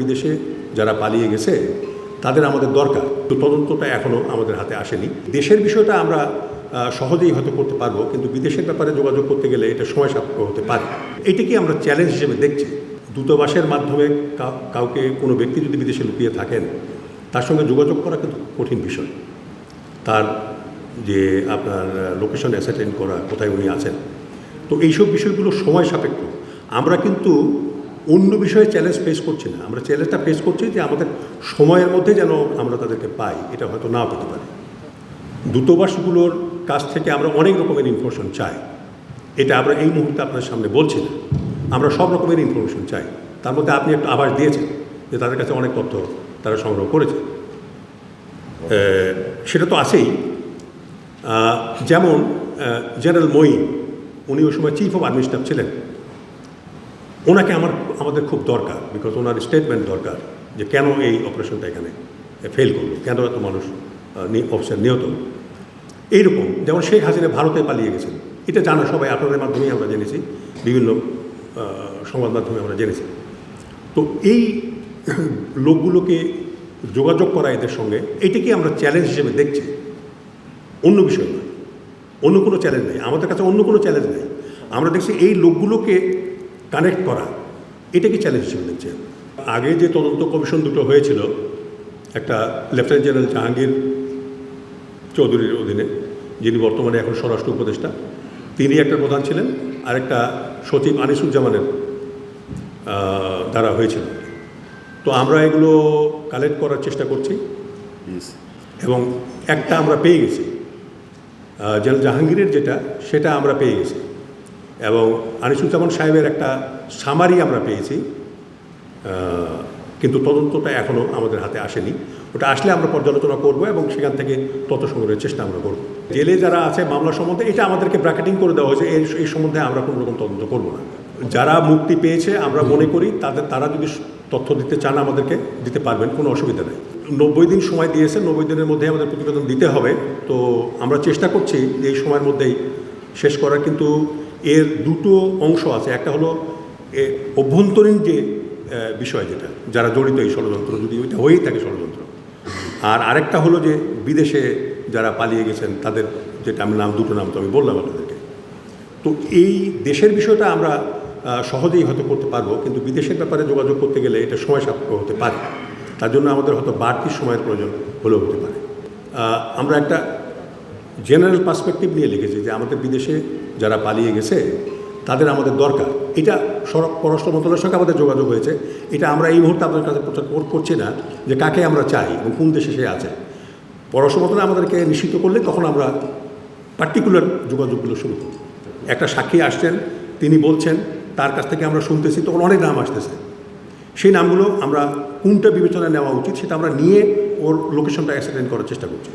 বিদেশে যারা পালিয়ে গেছে তাদের আমাদের দরকার, তো তদন্তটা এখনও আমাদের হাতে আসেনি। দেশের বিষয়টা আমরা সহজেই হয়তো করতে পারবো, কিন্তু বিদেশের ব্যাপারে যোগাযোগ করতে গেলে এটা সময় সাপেক্ষ হতে পারে। এটাকে আমরা চ্যালেঞ্জ হিসেবে দেখছি। দূতাবাসের মাধ্যমে কাউকে কোনো ব্যক্তি যদি বিদেশে লুকিয়ে থাকেন, তার সঙ্গে যোগাযোগ করা কিন্তু কঠিন বিষয়। তার যে আপনার লোকেশন অ্যাসার্টেন করা, কোথায় উনি আছেন, তো এইসব বিষয়গুলো সময় সাপেক্ষ। আমরা কিন্তু অন্য বিষয়ে চ্যালেঞ্জ ফেস করছি না, আমরা চ্যালেঞ্জটা ফেস করছি যে আমাদের সময়ের মধ্যে যেন আমরা তাদেরকে পাই, এটা হয়তো নাও পেতে পারে। দূতাবাসগুলোর কাছ থেকে আমরা অনেক রকমের ইনফরমেশন চাই, এটা আমরা এই মুহূর্তে আপনার সামনে বলছি না। আমরা সব রকমের ইনফরমেশন চাই। তার মধ্যে আপনি একটা আভাস দিয়েছেন যে তাদের কাছে অনেক তথ্য তারা সংগ্রহ করেছে, সেটা তো আছেই। যেমন জেনারেল মঈন, উনি ওই সময় চিফ অফ আর্মি স্টাফ ছিলেন। ওনাকে আমাদের খুব দরকার, বিকজ ওনার স্টেটমেন্ট দরকার যে কেন এই অপারেশনটা এখানে ফেল করলো, কেন এত মানুষ অফিসার নিহত হল। এইরকম যেমন শেখ হাসিনা ভারতে পালিয়ে গেছেন, এটা জানা সবাই, আপনাদের মাধ্যমেই আমরা জেনেছি, বিভিন্ন সংবাদ মাধ্যমে আমরা জেনেছি। তো এই লোকগুলোকে যোগাযোগ করা এদের সঙ্গে, এটাকে আমরা চ্যালেঞ্জ হিসেবে দেখছি, অন্য বিষয় নয়, অন্য কোনো চ্যালেঞ্জ নেই আমাদের কাছে, অন্য কোনো চ্যালেঞ্জ নেই। আমরা দেখছি এই লোকগুলোকে কানেক্ট করা, এটাকে চ্যালেঞ্জ হিসেবে দেখছি। আগে যে তদন্ত কমিশন দুটো হয়েছিল, একটা লেফটেন্যান্ট জেনারেল জাহাঙ্গীর চৌধুরীর অধীনে, যিনি বর্তমানে এখন স্বরাষ্ট্র উপদেষ্টা, তিনি একটা প্রধান ছিলেন, আরেকটা সচিব আনিসুজ্জামানের দ্বারা হয়েছিল। তো আমরা এগুলো কালেক্ট করার চেষ্টা করছি এবং একটা আমরা পেয়ে গেছি, জেনারেল জাহাঙ্গীরের যেটা, সেটা আমরা পেয়ে গেছি, এবং আনিসুজ্জামান সাহেবের একটা সামারি আমরা পেয়েছি, কিন্তু তদন্তটা এখনও আমাদের হাতে আসেনি। ওটা আসলে আমরা পর্যালোচনা করব এবং সেখান থেকে তথ্য সংগ্রহের চেষ্টা আমরা করব। জেলে যারা আছে মামলা সম্বন্ধে, এটা আমাদেরকে ব্র্যাকেটিং করে দেওয়া হয়েছে, এই সম্বন্ধে আমরা কোনো রকম তদন্ত করব না। যারা মুক্তি পেয়েছে আমরা মনে করি তারা যদি তথ্য দিতে চান আমাদেরকে দিতে পারবেন, কোনো অসুবিধা নেই। 90 দিন সময় দিয়েছে, 90 দিনের মধ্যে আমাদের প্রতিবেদন দিতে হবে। তো আমরা চেষ্টা করছি এই সময়ের মধ্যেই শেষ করার, কিন্তু এর দুটো অংশ আছে। একটা হলো অভ্যন্তরীণ যে বিষয়, যেটা যারা জড়িত এই ষড়যন্ত্র, যদি ওইটা হয়েই থাকে ষড়যন্ত্র, আর আরেকটা হলো যে বিদেশে যারা পালিয়ে গেছেন তাদের, যেটা আমি দুটো নাম তো আমি বললাম আপনাদেরকে। তো এই দেশের বিষয়টা আমরা সহজেই হয়তো করতে পারবো, কিন্তু বিদেশের ব্যাপারে যোগাযোগ করতে গেলে এটা সময় সাপেক্ষ হতে পারে। তার জন্য আমাদের হয়তো বাড়তি সময়ের প্রয়োজন হলেও হতে পারে। আমরা একটা জেনারেল পার্সপেক্টিভ নিয়ে লিখেছি যে আমাদের বিদেশে যারা পালিয়ে গেছে তাদের আমাদের দরকার। এটা পররাষ্ট্র মন্ত্রণালয়ের সঙ্গে আমাদের যোগাযোগ হয়েছে। এটা আমরা এই মুহূর্তে আপনাদের কাছে প্রচার করছি না যে কাকে আমরা চাই এবং কোন দেশে সে আছে। পররাষ্ট্র মন্ত্রণালয় আমাদেরকে নিশ্চিত করলে তখন আমরা পার্টিকুলার যোগাযোগগুলো শুরু করব। একটা সাক্ষী আসছেন, তিনি বলছেন, তার কাছ থেকে আমরা শুনতেছি, তখন অনেক নাম আসতেছে। সেই নামগুলো আমরা কোনটা বিবেচনায় নেওয়া উচিত সেটা আমরা নিয়ে ওর লোকেশনটা অ্যাসার্টেন করার চেষ্টা করছি।